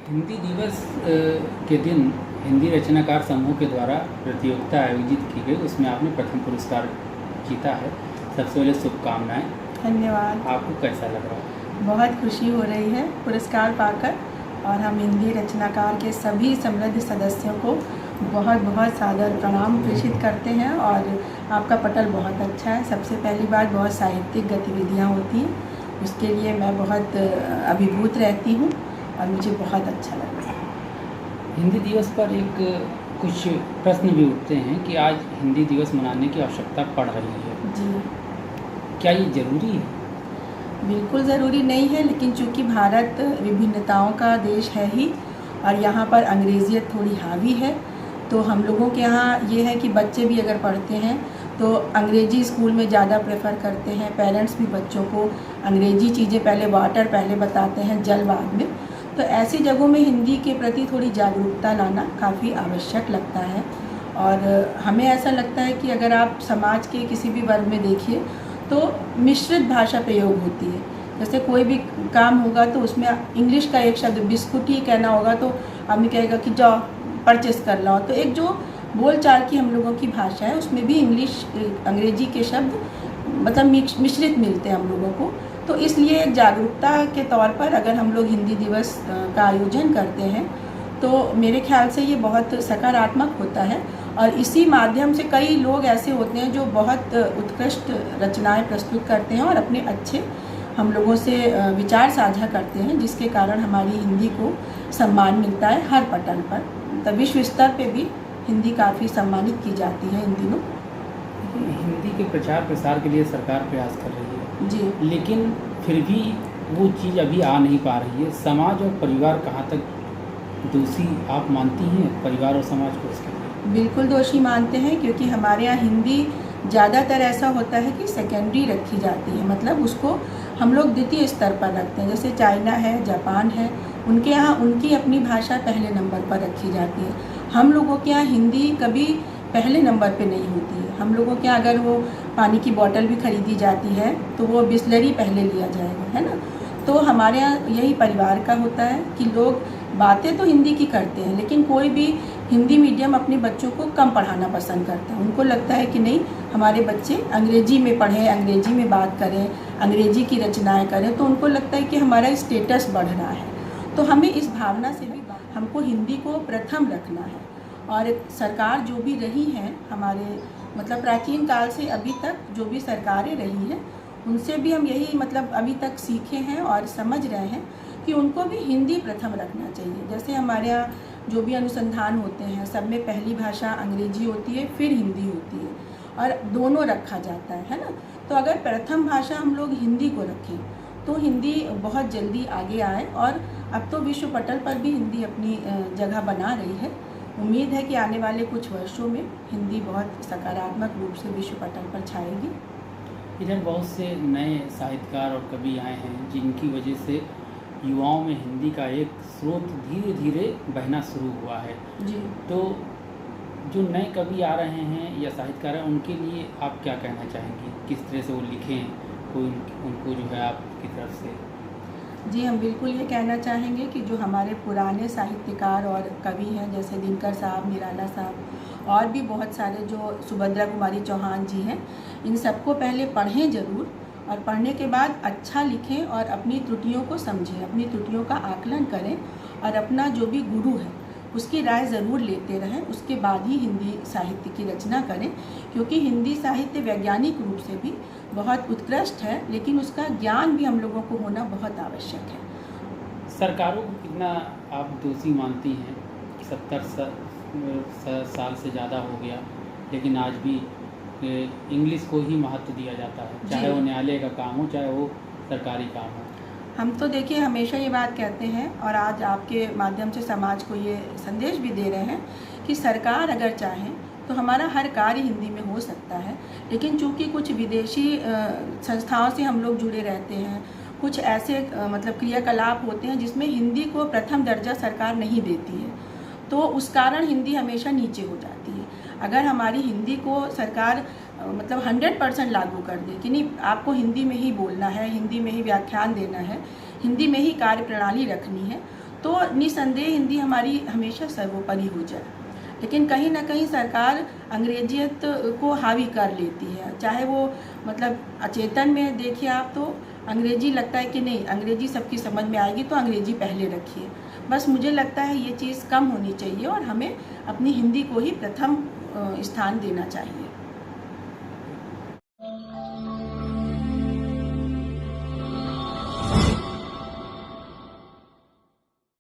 हिंदी दिवस के दिन हिंदी रचनाकार समूह के द्वारा प्रतियोगिता आयोजित की गई, उसमें आपने प्रथम पुरस्कार जीता है। सबसे पहले शुभकामनाएं। धन्यवाद। आपको कैसा लग रहा है? बहुत खुशी हो रही है पुरस्कार पाकर, और हम हिंदी रचनाकार के सभी समृद्ध सदस्यों को बहुत बहुत सादर प्रणाम प्रेषित करते हैं। और आपका पटल बहुत अच्छा है। सबसे पहली बात, बहुत साहित्यिक गतिविधियाँ होती हैं, उसके लिए मैं बहुत अभिभूत रहती हूँ और मुझे बहुत अच्छा लगता है। हिंदी दिवस पर एक कुछ प्रश्न भी उठते हैं कि आज हिंदी दिवस मनाने की आवश्यकता पड़ रही है। जी, क्या ये ज़रूरी है? बिल्कुल ज़रूरी नहीं है, लेकिन चूँकि भारत विभिन्नताओं का देश है ही, और यहाँ पर अंग्रेज़ियत थोड़ी हावी है, तो हम लोगों के यहाँ ये है कि बच्चे भी अगर पढ़ते हैं तो अंग्रेज़ी स्कूल में ज़्यादा प्रेफर करते हैं। पेरेंट्स भी बच्चों को अंग्रेज़ी चीज़ें पहले, वाटर पहले बताते हैं, जल बाद में। तो ऐसी जगहों में हिंदी के प्रति थोड़ी जागरूकता लाना काफ़ी आवश्यक लगता है। और हमें ऐसा लगता है कि अगर आप समाज के किसी भी वर्ग में देखिए तो मिश्रित भाषा प्रयोग होती है। जैसे कोई भी काम होगा तो उसमें इंग्लिश का एक शब्द बिस्कुट ही कहना होगा तो आदमी कहेगा कि जाओ परचेस कर लाओ। तो एक जो बोलचाल की हम लोगों की भाषा है उसमें भी इंग्लिश अंग्रेजी के शब्द मतलब मिश्रित मिलते हैं हम लोगों को। तो इसलिए एक जागरूकता के तौर पर अगर हम लोग हिंदी दिवस का आयोजन करते हैं तो मेरे ख्याल से ये बहुत सकारात्मक होता है। और इसी माध्यम से कई लोग ऐसे होते हैं जो बहुत उत्कृष्ट रचनाएं प्रस्तुत करते हैं और अपने अच्छे हम लोगों से विचार साझा करते हैं, जिसके कारण हमारी हिंदी को सम्मान मिलता है हर पटल पर। तो विश्व स्तर पे भी हिंदी काफ़ी सम्मानित की जाती है इन दिनों। हिंदी के प्रचार प्रसार के लिए सरकार प्रयास कर रही है जी, लेकिन फिर भी वो चीज़ अभी आ नहीं पा रही है। समाज और परिवार कहाँ तक दोषी आप मानती हैं, परिवार और समाज को इसके लिए? बिल्कुल दोषी मानते हैं, क्योंकि हमारे यहाँ हिंदी ज़्यादातर ऐसा होता है कि सेकेंडरी रखी जाती है, मतलब उसको हम लोग द्वितीय स्तर पर रखते हैं। जैसे चाइना है, जापान है, उनके यहाँ उनकी अपनी भाषा पहले नंबर पर रखी जाती है। हम लोगों के यहाँ हिंदी कभी पहले नंबर पे नहीं होती है। हम लोगों के यहाँ अगर वो पानी की बोतल भी खरीदी जाती है तो वो बिस्लरी पहले लिया जाएगा, है ना। तो हमारे यहाँ यही परिवार का होता है कि लोग बातें तो हिंदी की करते हैं, लेकिन कोई भी हिंदी मीडियम अपने बच्चों को कम पढ़ाना पसंद करता है। उनको लगता है कि नहीं, हमारे बच्चे अंग्रेजी में पढ़ें, अंग्रेजी में बात करें, अंग्रेजी की रचनाएं करें, तो उनको लगता है कि हमारा स्टेटस बढ़ रहा है। तो हमें इस भावना से भी हमको हिंदी को प्रथम रखना है। और सरकार जो भी रही हैं हमारे मतलब प्राचीन काल से अभी तक जो भी सरकारें रही हैं, उनसे भी हम यही मतलब अभी तक सीखे हैं और समझ रहे हैं कि उनको भी हिंदी प्रथम रखना चाहिए। जैसे हमारे यहाँ जो भी अनुसंधान होते हैं सब में पहली भाषा अंग्रेजी होती है, फिर हिंदी होती है, और दोनों रखा जाता है ना। तो अगर प्रथम भाषा हम लोग हिंदी को रखें तो हिंदी बहुत जल्दी आगे आए। और अब तो विश्व पटल पर भी हिंदी अपनी जगह बना रही है। उम्मीद है कि आने वाले कुछ वर्षों में हिंदी बहुत सकारात्मक रूप से विश्व पटल पर छाएगी। इधर बहुत से नए साहित्यकार और कवि आए हैं जिनकी वजह से युवाओं में हिंदी का एक स्रोत धीरे धीरे बहना शुरू हुआ है। जी, तो जो नए कवि आ रहे हैं या साहित्यकार हैं, उनके लिए आप क्या कहना चाहेंगी? किस तरह से वो लिखें, कोई उनको जो है आपकी तरफ से? जी, हम बिल्कुल ये कहना चाहेंगे कि जो हमारे पुराने साहित्यकार और कवि हैं, जैसे दिनकर साहब, निराला साहब, और भी बहुत सारे जो सुभद्रा कुमारी चौहान जी हैं, इन सबको पहले पढ़ें ज़रूर, और पढ़ने के बाद अच्छा लिखें और अपनी त्रुटियों को समझें, अपनी त्रुटियों का आकलन करें, और अपना जो भी गुरु है उसकी राय ज़रूर लेते रहें। उसके बाद ही हिंदी साहित्य की रचना करें, क्योंकि हिंदी साहित्य वैज्ञानिक रूप से भी बहुत उत्कृष्ट है, लेकिन उसका ज्ञान भी हम लोगों को होना बहुत आवश्यक है। सरकारों को कितना आप दोषी मानती हैं? 70 साल से ज़्यादा हो गया, लेकिन आज भी इंग्लिश को ही महत्व दिया जाता है, चाहे वो न्यायालय का काम हो, चाहे वो सरकारी काम हो। हम तो देखिए हमेशा ये बात कहते हैं, और आज आपके माध्यम से समाज को ये संदेश भी दे रहे हैं कि सरकार अगर चाहे तो हमारा हर कार्य हिंदी में हो सकता है। लेकिन चूंकि कुछ विदेशी संस्थाओं से हम लोग जुड़े रहते हैं, कुछ ऐसे मतलब क्रियाकलाप होते हैं जिसमें हिंदी को प्रथम दर्जा सरकार नहीं देती है, तो उस कारण हिंदी हमेशा नीचे हो जाती है। अगर हमारी हिंदी को सरकार मतलब 100% लागू कर दे कि नहीं, आपको हिंदी में ही बोलना है, हिंदी में ही व्याख्यान देना है, हिंदी में ही कार्य प्रणाली रखनी है, तो निसंदेह हिंदी हमारी हमेशा सर्वोपरि हो जाए। लेकिन कहीं ना कहीं सरकार अंग्रेजियत को हावी कर लेती है, चाहे वो मतलब अचेतन में देखिए आप, तो अंग्रेजी लगता है कि नहीं अंग्रेजी सबकी समझ में आएगी तो अंग्रेजी पहले रखिए। बस मुझे लगता है ये चीज़ कम होनी चाहिए और हमें अपनी हिंदी को ही प्रथम स्थान देना चाहिए।